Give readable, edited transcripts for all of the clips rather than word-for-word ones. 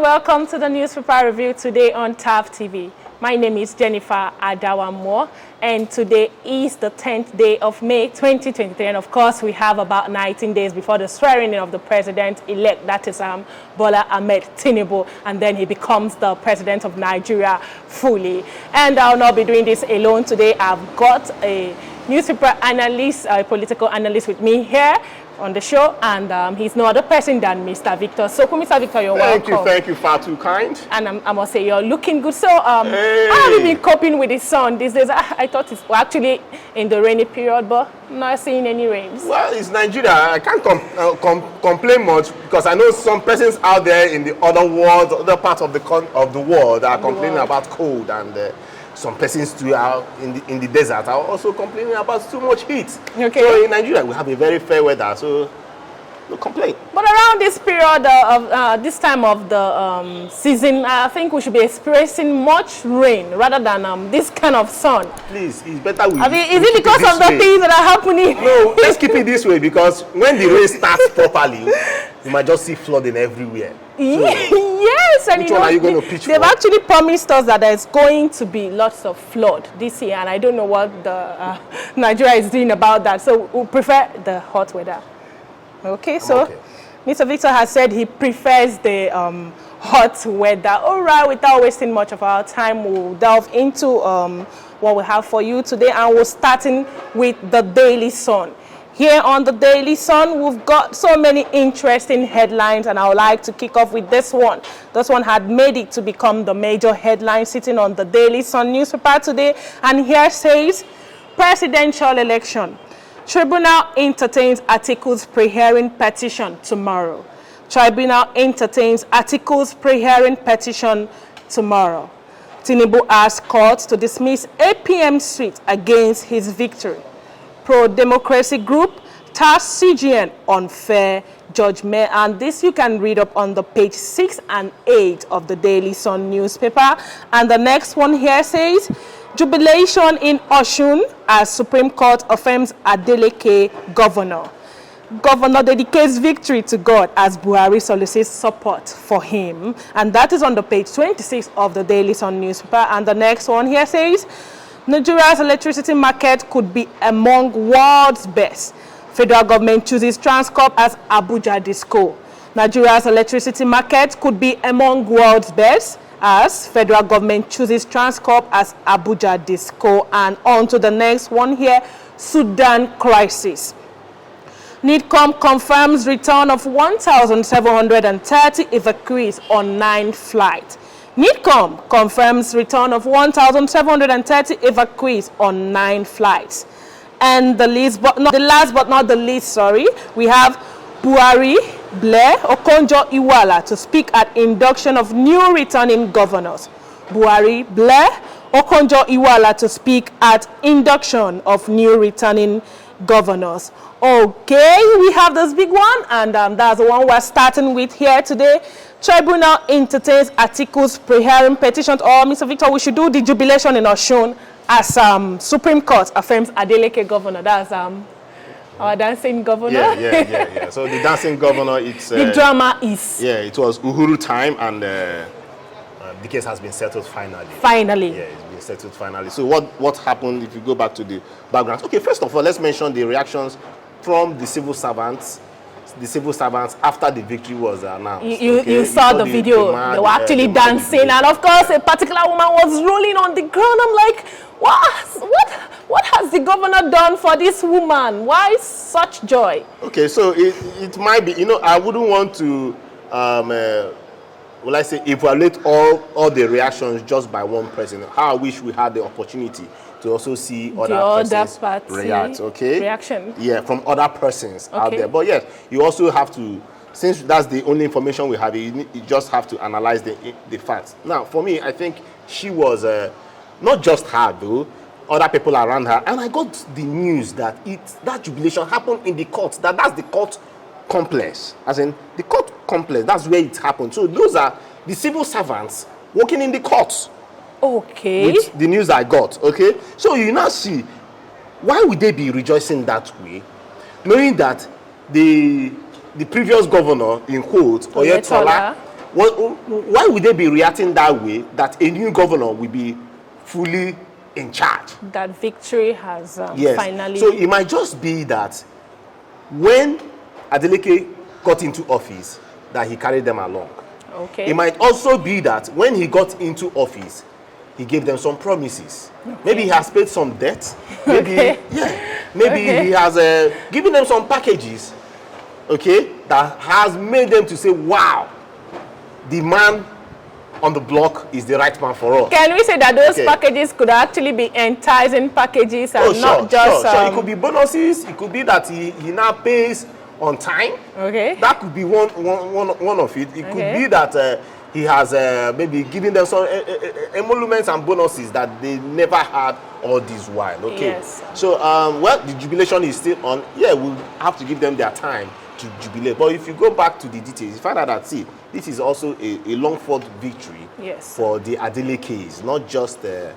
welcome to the newspaper review today on TAV TV. My name is Jennifer Adawamo, and today is the 10th day of May 2023. And of course, we have about 19 days before the swearing-in of the president-elect, that is Bola Ahmed Tinubu, and then he becomes the president of Nigeria fully. And I'll not be doing this alone today. I've got a newspaper analyst, a political analyst with me here on the show, and he's no other person than Mr. Victor. So, Mr. Victor, you're welcome. Thank you, far too kind. And I must say, you're looking good. So, how have you been coping with the sun these days? I thought it's actually in the rainy period, but not seeing any rains. Well, it's Nigeria. I can't complain much because I know some persons out there in the other world, other parts of the world are complaining about cold, and some persons too are in the desert are also complaining about too much heat. Okay. So in Nigeria, we have a very fair weather, so no complaint. But around this period of this time of the season, I think we should be experiencing much rain rather than this kind of sun. Please, it's better we. I mean, is it because of the things that are happening? No, let's keep it this way, because when the rain starts properly, you might just see flooding everywhere. So, yes, and which one are you going to pitch they've for? actually promised us that there's going to be lots of flood this year, and I don't know what the Nigeria is doing about that. So we prefer the hot weather. Okay, so okay. Mr. Victor has said he prefers the hot weather. All right, without wasting much of our time, we'll delve into what we have for you today, and we're starting with the Daily Sun. Here on the Daily Sun, we've got so many interesting headlines, and I would like to kick off with this one. This one had made it to become the major headline sitting on the Daily Sun newspaper today, and here says, presidential election. Tribunal entertains Atiku's pre-hearing petition tomorrow. Tribunal entertains Atiku's pre-hearing petition tomorrow. Tinubu asks court to dismiss APM suit against his victory. Pro-democracy group tasked CGN unfair judgment, and this you can read up on the page 6 and 8 of the Daily Sun newspaper. And the next one here says, jubilation in Osun as Supreme Court affirms Adeleke governor. Governor dedicates victory to God as Buhari solicits support for him. And that is on the page 26 of the Daily Sun newspaper. And the next one here says, Nigeria's electricity market could be among world's best. Federal government chooses Transcorp as Abuja Disco. Nigeria's electricity market could be among world's best as federal government chooses Transcorp as Abuja Disco. And on to the next one here, Sudan crisis. NIDCOM confirms return of 1,730 evacuees on 9 flights. NIDCOM confirms return of 1,730 evacuees on 9 flights. And the last but not the least, we have Buhari, Blair, Okonjo-Iweala to speak at induction of new returning governors. Buhari, Blair, Okonjo-Iweala to speak at induction of new returning governors. Okay, we have this big one, and that's the one we're starting with here today. Tribunal entertains Atiku's pre-hearing petition. Or, Mr. Victor, we should do the jubilation in Osun as Supreme Court affirms Adeleke governor. That's our dancing governor. Yeah. So the dancing governor, it's the drama is. Yeah, it was Uhuru time, and the case has been settled finally. Finally. Yeah, it's been settled finally. So what happened if you go back to the background? Okay, first of all, let's mention the reactions from the civil servants. The civil servants after the victory was announced. You saw the video. They were actually dancing, and of course, a particular woman was rolling on the ground. I'm like, what has the governor done for this woman? Why such joy? Okay, so it might be, I wouldn't want to, evaluate all the reactions just by one person. How I wish we had the opportunity to also see other persons react. Okay, reaction. Yeah, from other persons out there. But yes, you also have to, since that's the only information we have, you just have to analyze the facts. Now, for me, I think she was not just her though, other people around her, and I got the news that that jubilation happened in the court. That's the court complex, as in the court complex. That's where it happened. So those are the civil servants working in the courts. Okay. With the news I got. Okay. So you now see, why would they be rejoicing that way, knowing that the previous governor, in quotes, Oyetola, why would they be reacting that way, that a new governor will be fully in charge? That victory has finally... So it might just be that when Adeleke got into office, that he carried them along. Okay. It might also be that when he got into office, he gave them some promises. Okay. Maybe he has paid some debt. Maybe, he has given them some packages, okay, that has made them to say, wow, the man on the block is the right man for us. Can we say that those packages could actually be enticing packages and not just... Sure. It could be bonuses. It could be that he now pays on time. Okay. That could be one of it. It could be that he has maybe given them some emoluments and bonuses that they never had all this while. Okay. Yes. So, well, the jubilation is still on. Yeah, we'll have to give them their time to jubilate. But if you go back to the details, you find out that, see, this is also a long-fought victory for the Adelekes, not just the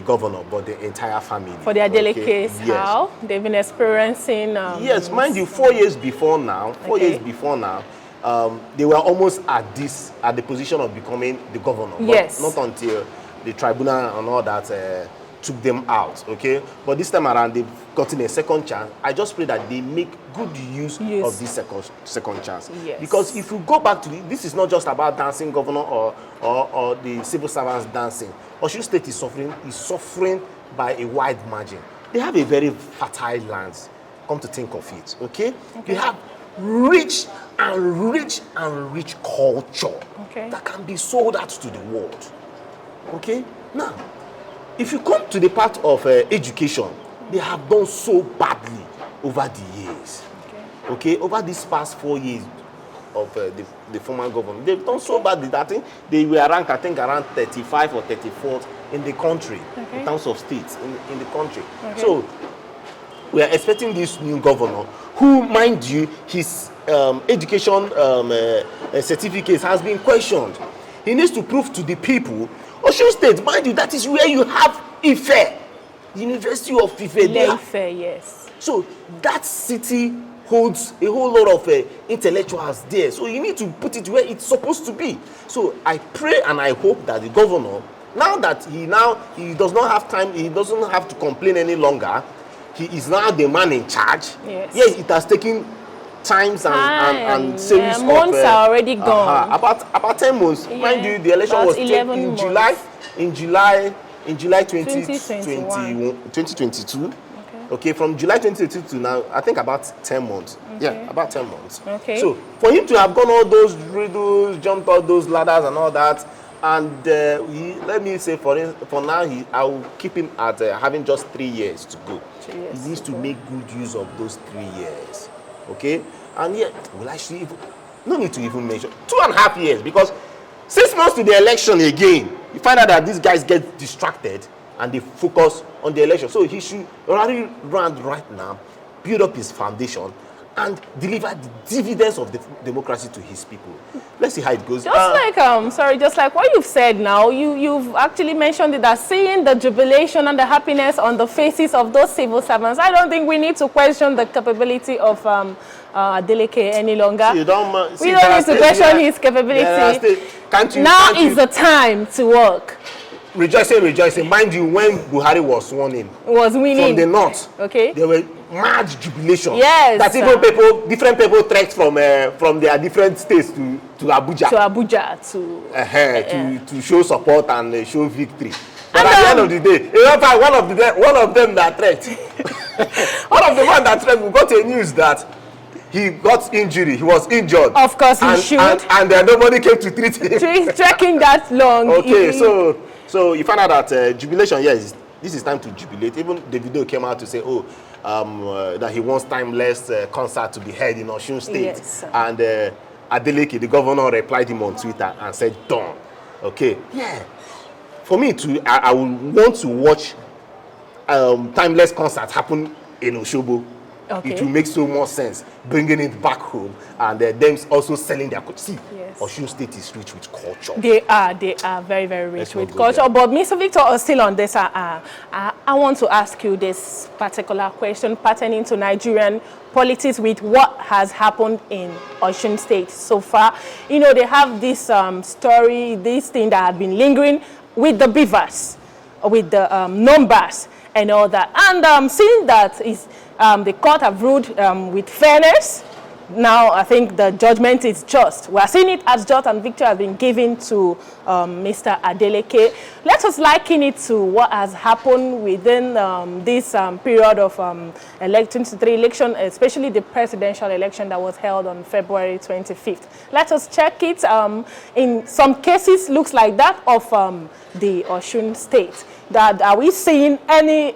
governor, but the entire family. For the Adelekes, how? They've been experiencing... yes, mind you, 4 years before now, they were almost at the position of becoming the governor. Yes. But not until the tribunal and all that took them out, okay? But this time around, they've gotten a second chance. I just pray that they make good use of this second chance. Yes. Because if you go back to this is not just about dancing governor or the civil servants dancing. Osun State is suffering by a wide margin. They have a very fertile land, come to think of it, okay? They have rich culture that can be sold out to the world, okay? Now, if you come to the part of education, they have done so badly over the years. Okay, over these past 4 years of the former government, they've done so badly that they were ranked, I think, around 35 or 34th in the country, in terms of states in the country. So, we are expecting this new governor, who, mind you, his education certificate has been questioned. He needs to prove to the people. Osun State, mind you, that is where you have Ife, the University of Ife. Ife, yes. So that city holds a whole lot of intellectuals there. So you need to put it where it's supposed to be. So I pray and I hope that the governor, now that he does not have time, he doesn't have to complain any longer. He is now the man in charge. Yes. Yes, it has taken times and series of months are already gone. About 10 months. Mind you, the election was taken in July 2022. Okay, from July 2022 to now, I think about 10 months. Yeah, about 10 months. Okay. So for him to have gone all those riddles, jumped all those ladders and all that, and let me say for now, I will keep him at having just 3 years to go. He needs to make good use of those 3 years. Okay, and yet, no need to even mention 2.5 years, because 6 months to the election again, you find out that these guys get distracted and they focus on the election. So he should already run right now, build up his foundation, and deliver the dividends of the democracy to his people. Let's see how it goes. Just like what you've said now, you've actually mentioned it, that seeing the jubilation and the happiness on the faces of those civil servants, I don't think we need to question the capability of Adeleke any longer. We don't need to question his capability. Now is the time to work. Rejoicing. Mind you, when Buhari was sworn in, was winning from the north. Okay. There were mad jubilation. Yes. That even different people trekked from their different states to Abuja. To show support and show victory. But at the end of the day, one of them that trekked, one of the ones that trekked, we got a news that he got injury. He was injured. Of course, he should. And nobody came to treat him. Trekking that long. Okay, so you find out that jubilation, yes, this is time to jubilate. Even Davido came out to say, that he wants timeless concert to be held in Osun State. Yes. And Adeleke, the governor, replied him on Twitter and said, done. Okay. Yeah. For me too, I would want to watch timeless concert happen in Osogbo. Okay. it will make so much sense bringing it back home and them also selling their culture. See, Yes. Osun State is rich with culture. They are very, very rich Let's not with go culture. there. But Mr. Victor, still on this, I want to ask you this particular question pertaining to Nigerian politics with what has happened in Osun State so far. You know, they have this story, this thing that had been lingering with the beavers, with the numbers and all that. And seeing that is the court have ruled with fairness, now I think the judgment is just. We are seeing it as just, and victory has been given to Mr. Adeleke. Let us liken it to what has happened within this period of elections, the election, especially the presidential election that was held on February 25th. Let us check it. In some cases, looks like that of the Osun State. That are we seeing any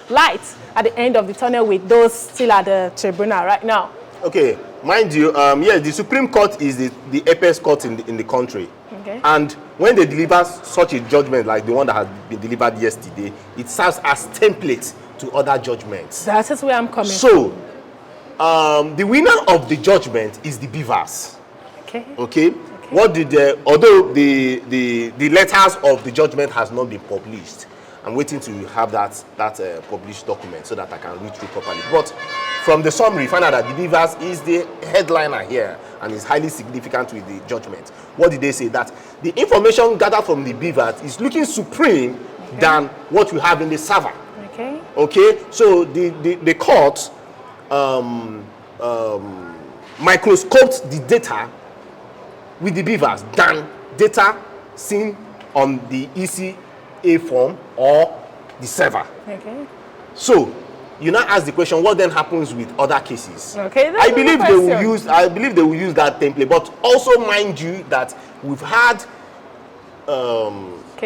light at the end of the tunnel with those still at the tribunal right now? Okay, mind you, yes, the Supreme Court is the apex court in the country. Okay. And when they deliver such a judgment like the one that has been delivered yesterday, it serves as template to other judgments. That is where I'm coming So, the winner of the judgment is the beavers. from. Okay. Okay? What did although the letters of the judgment has not been published, I'm waiting to have that published document so that I can read through properly. But from the summary, find out that the beavers is the headliner here and is highly significant with the judgment. What did they say? That the information gathered from the beavers is looking supreme than what we have in the server. Okay. Okay, so the court microscoped the data with the beavers than data seen on the ECA form or the server. Okay. So you now ask the question, what then happens with other cases? Okay. I believe they will use that template, but also mind you that we've had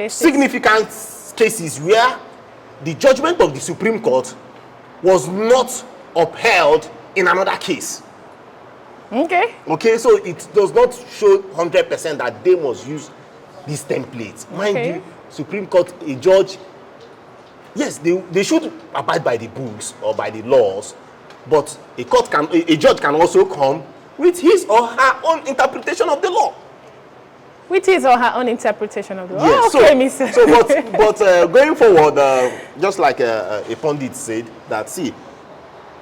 significant cases where the judgment of the Supreme Court was not upheld in another case. Okay. Okay, so it does not show 100% that they must use this template. Mind Okay. you, Supreme Court, a judge, yes, they should abide by the books or by the laws, but a judge can also come with his or her own interpretation of the law. With his or her own interpretation of the law. Yes, Oh, okay, Mr. but going forward, just like a pundit said, that see,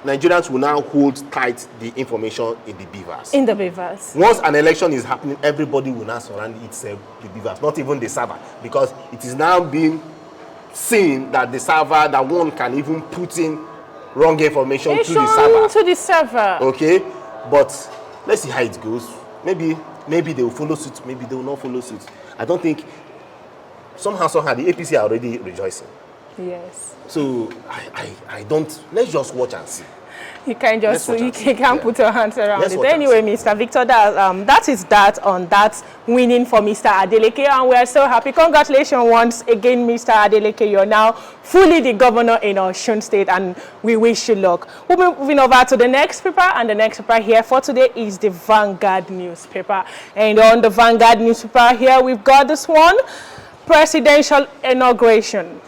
Nigerians will now hold tight the information in the beavers. In the beavers. Once an election is happening, everybody will now surround itself the beavers, not even the server, because it is now being seen that the server, that one can even put in wrong information to the server. To the server. Okay, but let's see how it goes. Maybe they will follow suit, maybe they will not follow suit. I don't think, somehow the APC are already rejoicing. Yes. So I don't, let's just watch and see. You can't just, you can't Yeah. put your hands around Let's it. watch and Anyway, Mr. Victor, that is that on that winning for Mr. Adeleke, and we are so happy. Congratulations once again, Mr. Adeleke. You're now fully the governor in Osun State, and we wish you luck. We'll be moving over to the next paper, and the next paper here for today is the Vanguard newspaper. And on the Vanguard newspaper here, we've got this one, presidential inauguration.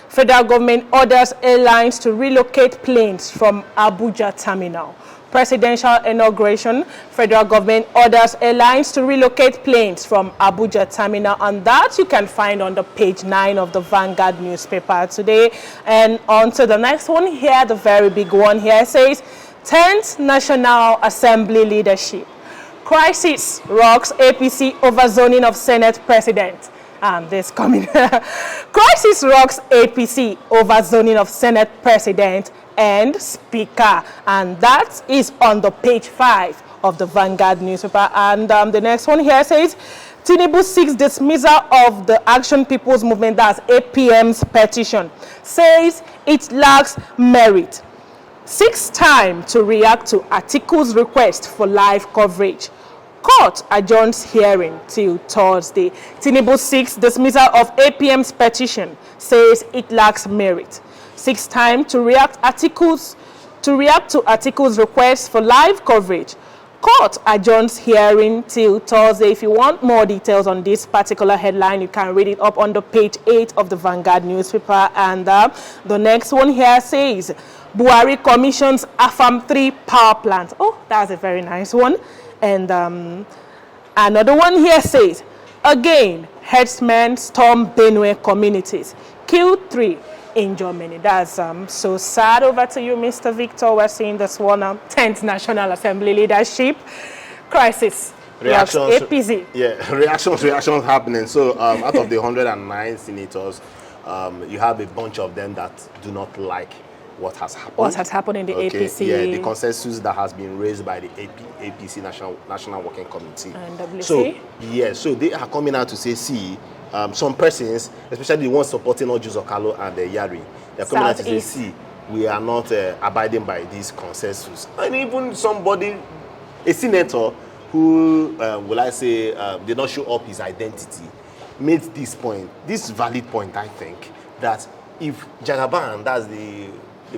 Federal government orders airlines to relocate planes from Abuja terminal. Presidential inauguration. Federal government orders airlines to relocate planes from Abuja terminal. And that you can find on the page 9 of the Vanguard newspaper today. And on to the next one here, the very big one here says, 10th National Assembly leadership. Crisis rocks APC over zoning of Senate president. And this coming. Crisis rocks APC over zoning of Senate president and speaker. And that is on the page 5 of the Vanguard newspaper. And the next one here says, Tinubu seeks dismissal of the Action People's Movement, that's APM's petition. Says it lacks merit. Seeks time to react to Atiku's request for live coverage. Court adjourns hearing till Thursday. Tinubu seeks dismissal of APM's petition, says it lacks merit. Seeks time to react to Atiku's request for live coverage. Court adjourns hearing till Thursday. If you want more details on this particular headline, you can read it up on the page 8 of the Vanguard newspaper. And the next one here says, Buhari commissions AFAM 3 power plant. Oh, that's a very nice one. And another one here says, again, herdsmen storm Benue communities, kill 3, injure many. That's so sad. Over to you, Mr. Victor. We're seeing this one, 10th National Assembly leadership crisis. Reactions, APC. Yeah, reactions happening. So out of the 109 senators, you have a bunch of them that do not like what has happened. What has happened in the APC? Yeah, the consensus that has been raised by the APC National Working Committee. And WC? So, yeah, so they are coming out to say, see, some persons, especially the ones supporting Oju Okalo and Yari, they're coming out to say, see, we are not abiding by this consensus. And even somebody, a senator, who, will I say, did not show up his identity, made this point, this valid point, I think, that if Jagaban, that's the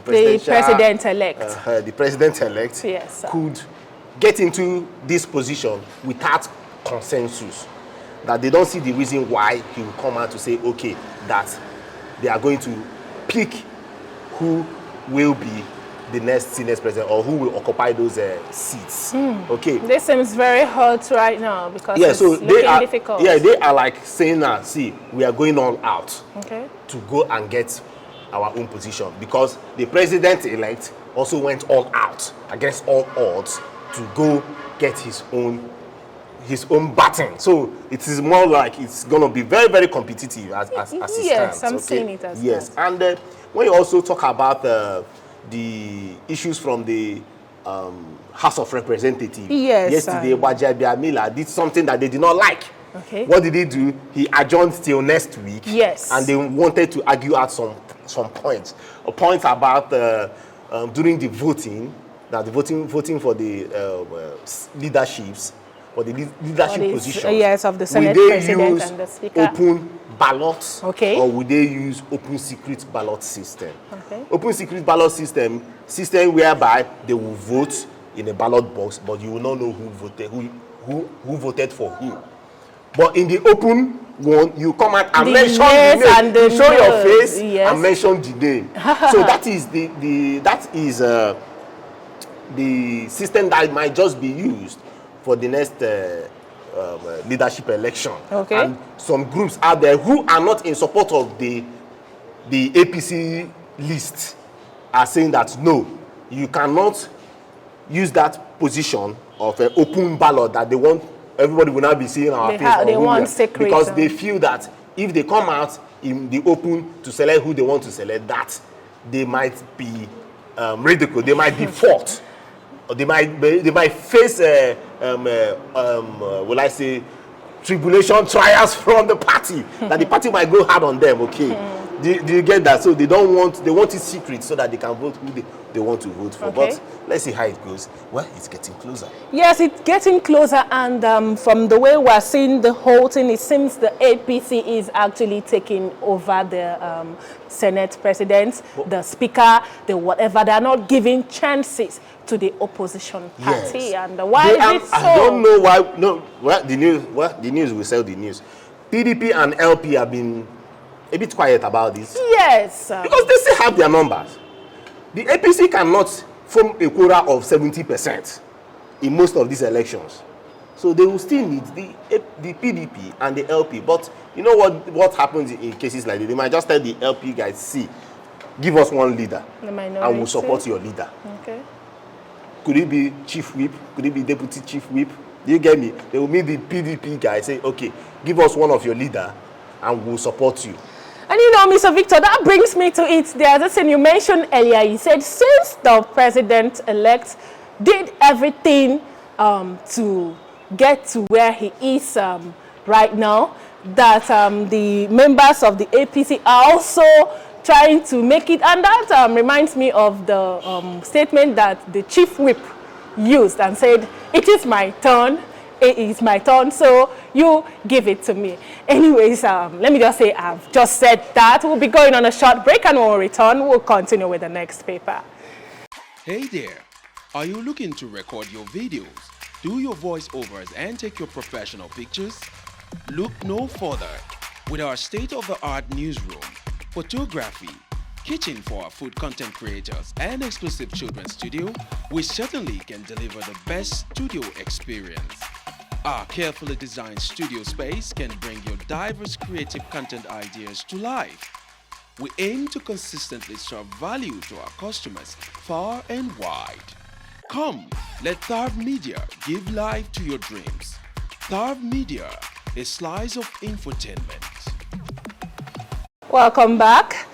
president-elect, yes, could get into this position without consensus, that they don't see the reason why he will come out to say, okay, that they are going to pick who will be the next Senate president or who will occupy those seats. Okay. This seems very hot right now because yeah, it's so looking difficult. Yeah, they are like saying that, see, we are going all out to go and get our own position, because the president-elect also went all out against all odds to go get his own baton. So it is more like it's going to be very, very competitive as it stands. Yes, I'm seeing it as yes. that. And when you also talk about the issues from the House of Representatives, yesterday, Wajabi Amila did something that they did not like. Okay. What did he do? He adjourned till next week. Yes. And they wanted to argue out some points. A point about during the voting, that the voting for the leaderships, or the leadership position. Yes, of the Senate President and the Speaker. Open ballots, or would they use open secret ballot system? Okay. Open secret ballot system whereby they will vote in a ballot box, but you will not know who voted for who. But in the open one, you come out and mention the name, you show your face and mention the name. So that is the system that might just be used for the next leadership election. Okay. And some groups out there who are not in support of the APC list are saying that no, you cannot use that position of an open ballot that they want. Everybody will not be seeing our face. They want secret. Because they feel that if they come out in the open to select who they want to select, that they might be ridiculed, they might be fought, or they might face, will I say, tribulation trials from the party, that the party might go hard on them, okay? Do you get that? So they want it secret so that they can vote who they want to vote for. Okay. But let's see how it goes. Well, it's getting closer. Yes, it's getting closer, and from the way we're seeing the whole thing, it seems the APC is actually taking over the Senate President, the Speaker, the whatever. They're not giving chances to the opposition party. Yes. And why is it so? I don't know why. No, the news will sell the news. PDP and LP have been a bit quiet about this. Yes. Because they still have their numbers. The APC cannot form a quota of 70% in most of these elections. So they will still need the PDP and the LP. But you know what happens in cases like this? They might just tell the LP guys, see, give us one leader and we'll support your leader. Okay. Could it be chief whip? Could it be deputy chief whip? Do you get me? They will meet the PDP guy, say, okay, give us one of your leader and we'll support you. And you know, Mr. Victor, that brings me to it. The other thing you mentioned earlier, you said since the president-elect did everything to get to where he is right now, that the members of the APC are also trying to make it. And that reminds me of the statement that the chief whip used and said, it is my turn. It is my turn, so you give it to me. Anyways, let me just say I've just said that. We'll be going on a short break, and when we return, we'll continue with the next paper. Hey there, are you looking to record your videos, do your voiceovers, and take your professional pictures? Look no further. With our state-of-the-art newsroom, photography, kitchen for our food content creators and exclusive children's studio, we certainly can deliver the best studio experience. Our carefully designed studio space can bring your diverse creative content ideas to life. We aim to consistently serve value to our customers far and wide. Come, let Tharv Media give life to your dreams. Tharv Media, a slice of infotainment. Welcome back.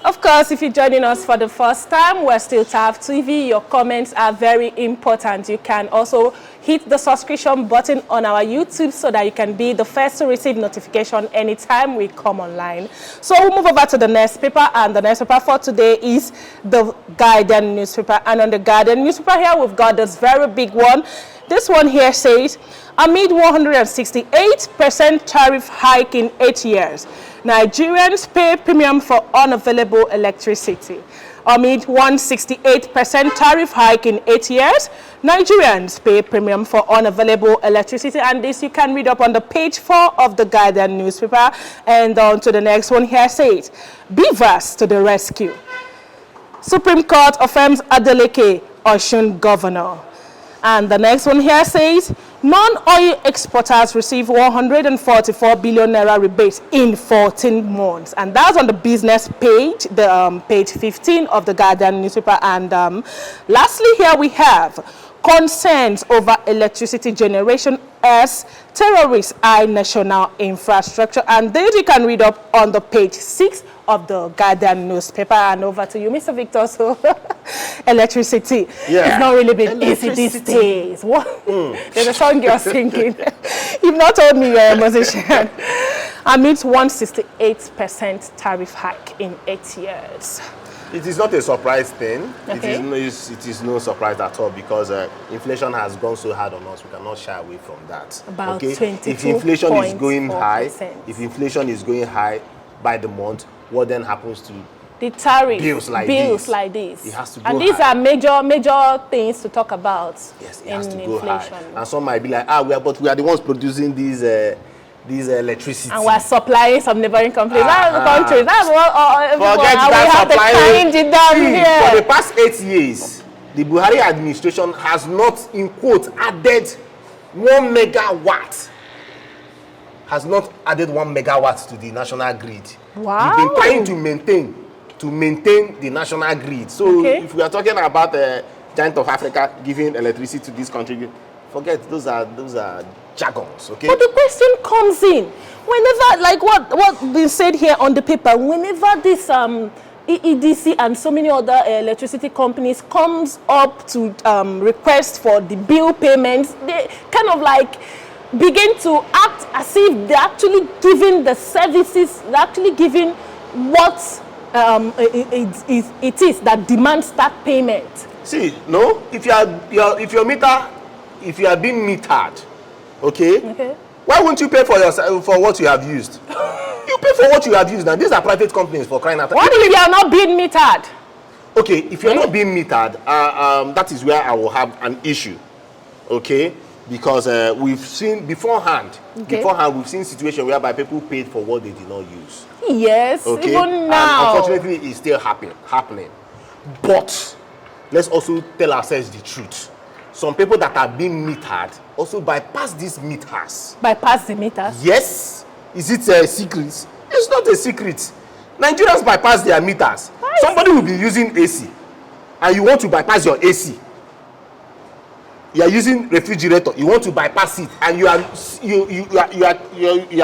Of course, if you're joining us for the first time, we're still Tharv TV. Your comments are very important. You can also hit the subscription button on our YouTube so that you can be the first to receive notification anytime we come online. So we'll move over to the next paper, and the next paper for today is the Guardian newspaper. And on the Guardian newspaper here, we've got this very big one. This one here says, amid 168% tariff hike in 8 years, Nigerians pay premium for unavailable electricity. Amid 168% tariff hike in 8 years, Nigerians pay premium for unavailable electricity. And this you can read up on the page 4 of the Guardian newspaper. And on to the next one here says, Beavers to the rescue. Supreme Court affirms Adeleke, Osun governor. And the next one here says, non-oil exporters receive 144 billion naira rebates in 14 months. And that's on the business page, the page 15 of the Guardian newspaper. And lastly, here we have concerns over electricity generation as terrorists eye national infrastructure. And this you can read up on the page 6 of the Guardian newspaper. And over to you, Mr. Victor. So, electricity. Yeah. It's not really been easy these days. What? There's a song you're singing. You've not told me you're a musician. Amidst 168% tariff hike in 8 years. It is not a surprise thing. Okay. It is no surprise at all because inflation has gone so hard on us. We cannot shy away from that. About okay? 22.4%. If inflation is going high by the month, what then happens to the tariff bills like this? It has to go high. And these are major things to talk about. Yes, it has to go high. And some might be like, we are the ones producing these electricity. And we're supplying some neighboring countries. Countries. That's what forget that we have to change it down here. For the past 8 years, the Buhari administration has not, in quote, added 1 megawatt. Has not added 1 megawatt to the national grid. Wow. We've been trying to maintain the national grid. So if we are talking about the giant of Africa giving electricity to this country, forget those are jargons, okay? But the question comes in whenever, like what been said here on the paper, whenever this EEDC and so many other electricity companies comes up to request for the bill payments, they kind of like begin to act as if they're actually giving the services, they're actually giving what it is that demands that payment. See, no, if you are being metered, okay, why won't you pay for what you have used? You pay for what you have used. Now these are private companies, for crying out loud. What if you are not being metered? Okay, if you're not being metered, that is where I will have an issue, okay? Because we've seen beforehand, we've seen situations whereby people paid for what they did not use. Yes, okay? Even now. And unfortunately, it's still happening. But let's also tell ourselves the truth. Some people that are being metered also bypass these meters. Bypass the meters? Yes. Is it a secret? It's not a secret. Nigerians bypass their meters. Somebody will be using AC, and you want to bypass your AC. You are using refrigerator. You want to bypass it, and you are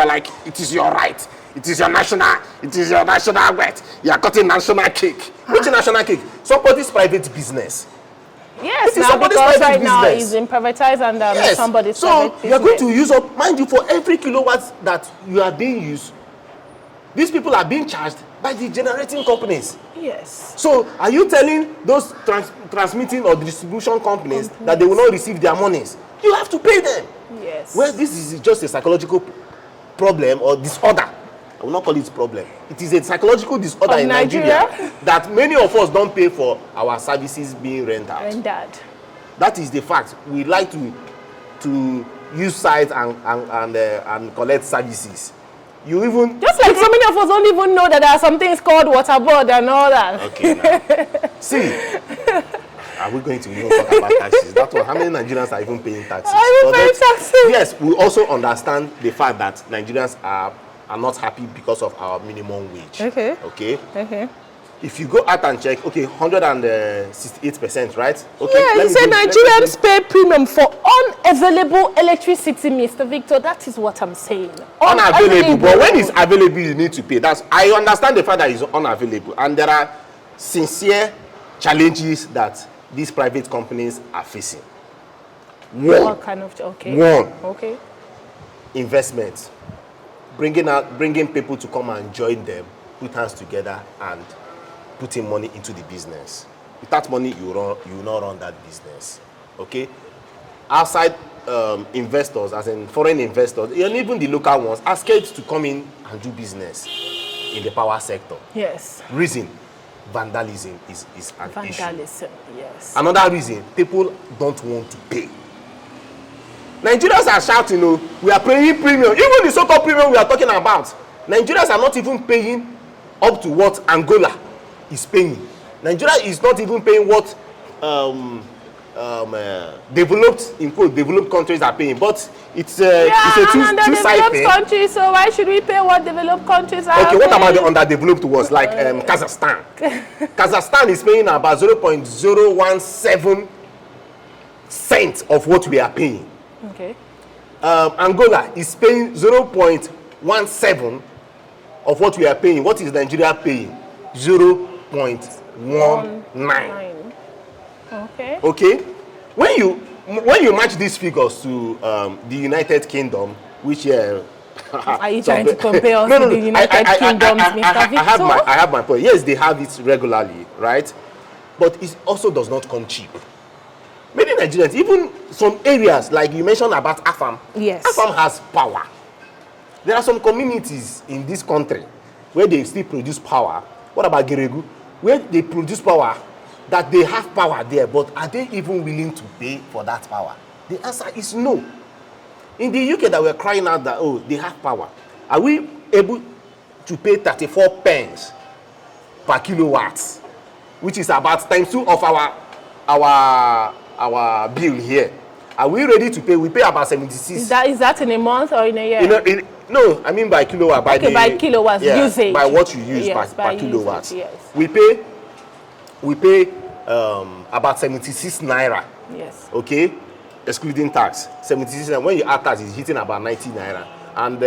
like, it is your right. It is your national right. You are cutting national cake. Which national cake? Somebody's private business. Yes, now because right now it's in privatized and somebody's private business. So you're going to use up, mind you, for every kilowatt that you are being used, these people are being charged by the generating companies. Yes. So are you telling those transmitting or distribution companies that they will not receive their monies? You have to pay them. Yes. Well, this is just a psychological problem or disorder. I will not call it problem. It is a psychological disorder in Nigeria that many of us don't pay for our services being rendered. That is the fact. We like to use sites and collect services. You even... Just like so many of us don't even know that there are some things called water board and all that. Okay, now. See, are we going to even talk about taxes? That's what, how many Nigerians are even paying taxes? Yes, we also understand the fact that Nigerians are not happy because of our minimum wage. Okay. Okay? Okay. If you go out and check, okay, 168%, right? Okay. Yeah, you say Nigerians pay premium for unavailable electricity, Mr. Victor. That is what I'm saying. Unavailable. But when it's available, you need to pay. I understand the fact that it's unavailable. And there are sincere challenges that these private companies are facing. What kind of... Okay. One. Okay. Investment. Bringing people to come and join them, put hands together and putting money into the business. With that money, you will not run that business. Okay? Outside investors, as in foreign investors, and even the local ones, are scared to come in and do business in the power sector. Yes. Reason, vandalism is an issue. Vandalism, yes. Another reason, people don't want to pay. Nigerians are shouting, oh, we are paying premium. Even the so-called premium we are talking about, Nigerians are not even paying up to what Angola is paying. Nigeria is not even paying what developed countries are paying. But it's a two-side thing. Countries, so why should we pay what developed countries are Okay, paying? what about the underdeveloped ones like Kazakhstan? Kazakhstan is paying about 0.017 cents of what we are paying. Okay. Angola is paying 0.17 of what we are paying. What is Nigeria paying? 0.19. Okay. Okay. When you match these figures to the United Kingdom, which are you trying to compare us to the United Kingdom, Mr. Victor? I have my point. Yes, they have it regularly, right? But it also does not come cheap. Many Nigerians, even some areas like you mentioned about Afam. Yes. Afam has power. There are some communities in this country where they still produce power. What about Geregu? Where they produce power, that they have power there, but are they even willing to pay for that power? The answer is no. In the UK that we're crying out that, oh, they have power. Are we able to pay 34 pence per kilowatt, which is about ×2 of our bill here? Are we ready to pay? We pay about 76. Is that in a month or in a year? No, I mean by kilowatt. By kilowatts, usage. By what you use, yes, per kilowatt. Yes. We pay about 76 naira. Yes. Okay, excluding tax. 76 naira. When you add tax, it's hitting about 90 naira. And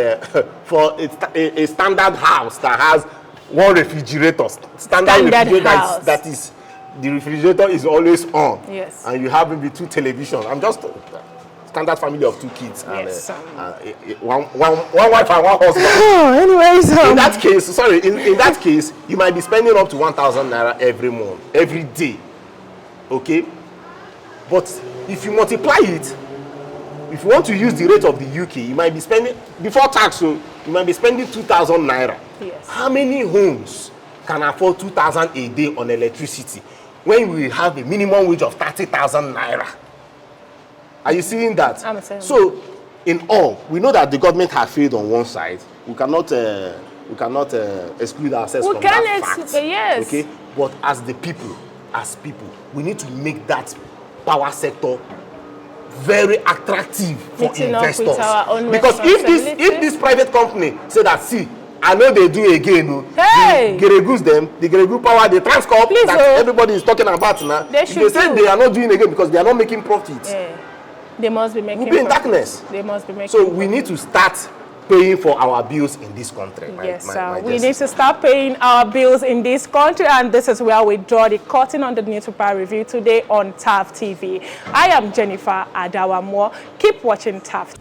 for a standard house that has one refrigerator, standard refrigerator that is the refrigerator is always on. Yes. And you have maybe 2 televisions. I'm just standard family of 2 kids. Yes. And one wife and one husband. Anyways, in that case, you might be spending up to 1,000 naira every month, every day. Okay? But if you multiply it, if you want to use the rate of the UK, you might be spending, before tax, so you might be spending 2,000 naira. Yes. How many homes can afford 2,000 a day on electricity when we have a minimum wage of 30,000 naira? Are you seeing that? I'm saying. So, in all, we know that the government has failed on one side. We cannot exclude ourselves from that fact. Yes. Okay, but as people, we need to make that power sector very attractive for investors. Because if this private company say that, see, I know they do again. Hey! The Geregu power, the Transcorp that everybody is talking about now. They say they are not doing again because they are not making profit. Yeah. They must be making. We'll be in darkness. They must be making. So we need to start paying for our bills in this country. We need to start paying our bills in this country, and this is where we draw the curtain on the newspaper review today on TAF TV. I am Jennifer Adawamo. Keep watching TAF.